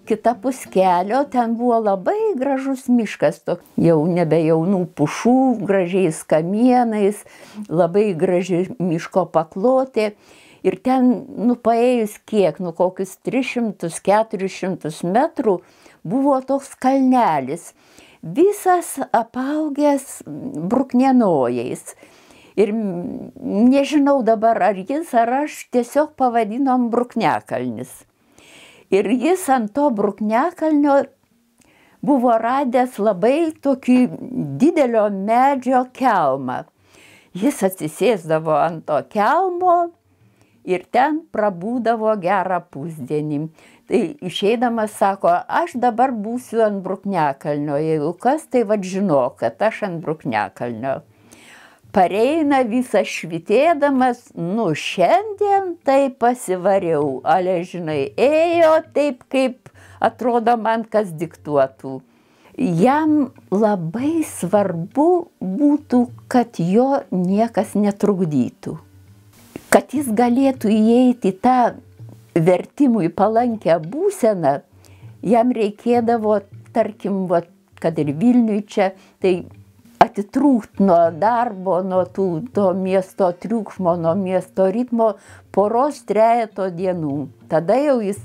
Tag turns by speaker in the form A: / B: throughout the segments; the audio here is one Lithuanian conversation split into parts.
A: kitapus kelio ten buvo labai gražus miškas, jau nebe jaunų pušų, gražiais kamienais, labai graži miško paklotė. Ir ten, paėjus kiek, kokius 300–400 metrų, buvo toks kalnelis, visas apaugęs bruknienojais. Ir nežinau dabar, ar jis, ar aš tiesiog pavadinom Brukniakalnis. Ir jis ant to Brukniakalnio buvo radęs labai tokį didelio medžio kelmą. Jis atsisėsdavo ant to kelmo ir ten prabūdavo gerą pusdienį. Tai išeidamas sako, aš dabar būsiu ant Brukniakalnio, jeigu kas, tai žinok, kad aš ant Brukniakalnio. Pareina visas švitėdamas, šiandien tai pasivariau, ale žinai, ėjo taip, kaip atrodo man, kas diktuotų. Jam labai svarbu būtų, kad jo niekas netrukdytų. Kad jis galėtų įeiti į tą vertimui palankę būseną, jam reikėdavo, tarkim, kad ir Vilniui čia, tai atitrūkt nuo darbo, nuo to miesto triukšmo, nuo miesto ritmo poros trejeto dienų. Tada jau jis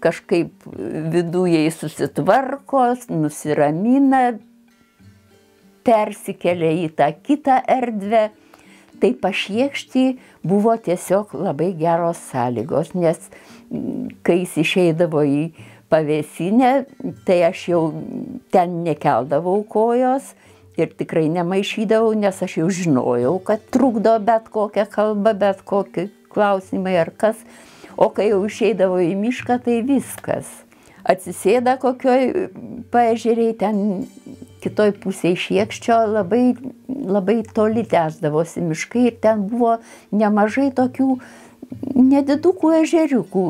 A: kažkaip viduje susitvarko, nusiramina, persikelia į tą kitą erdvę. Tai Pašiekšty buvo tiesiog labai geros sąlygos, nes kai jis išeidavo į pavėsinę, tai aš jau ten nekeldavau kojos ir tikrai nemaišydavau, nes aš jau žinojau, kad trukdo bet kokią kalbą, bet kokie klausimai ar kas. O kai jau išeidavo į mišką, tai viskas. Atsisėda kokioj paežeriai, ten kitoj pusėje Šiekščio labai toli tęsdavosi miškai ir ten buvo nemažai tokių nedidukų ežeriukų,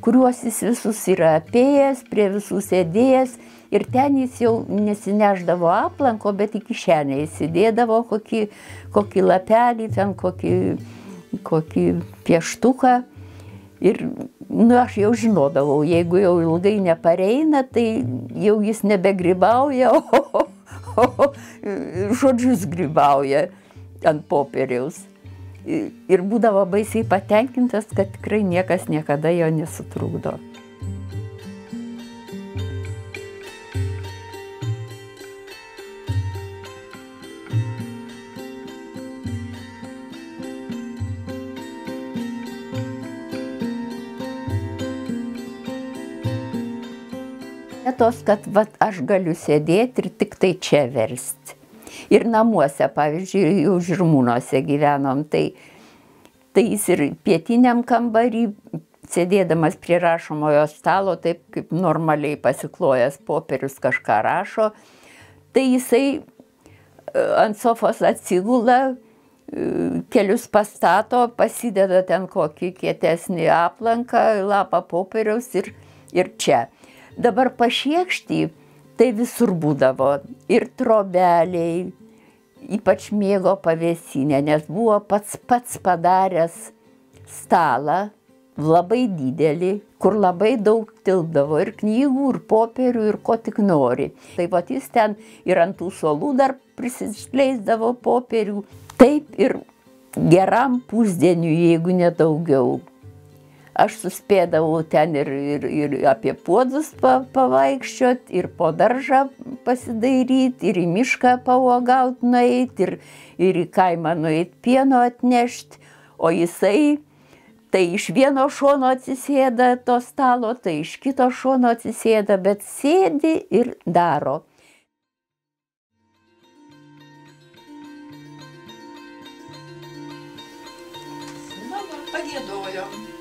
A: kuriuos jis visus yra apėjęs, prie visų sėdėjęs. Ir ten jis jau nesineždavo aplanko, bet į kišenę įsidėdavo kokį lapelį, ten kokį pieštuką. Ir aš jau žinodavau, jeigu jau ilgai nepareina, tai jau jis nebegrybauja, o žodžius grybauja ant popieriaus. Ir būdavo baisiai patenkintas, kad tikrai niekas niekada jo nesutrukdo. Tos, kad aš galiu sėdėti ir tik tai čia versti. Ir namuose, pavyzdžiui, jau Žirmūnuose gyvenom, tai jis ir pietiniam kambarį, sėdėdamas prie rašomojo stalo, taip kaip normaliai pasiklojęs popierius kažką rašo, tai jisai ant sofos atsigula, kelius pastato, pasideda ten kokį kietesnį aplanką, lapą popieriaus ir čia. Dabar Pašiekšty tai visur būdavo ir trobeliai, ypač mėgo pavėsinę, nes buvo pats padaręs stalą, labai didelį, kur labai daug tilpdavo ir knygų, ir popierių, ir ko tik nori. Tai jis ten ir ant tų suolų dar prisišleisdavo popierių. Taip ir geram pusdieniui, jeigu nedaugiau. Aš suspėdavau ten ir apie puodus pavaikščiot, ir po daržą pasidairyti, ir į mišką pauogaut nueit, ir į kaimą nueit pieno atnešti. O jisai tai iš vieno šono atsisėda to stalo, tai iš kito šono atsisėda, bet sėdi ir daro.
B: Pagiedojom.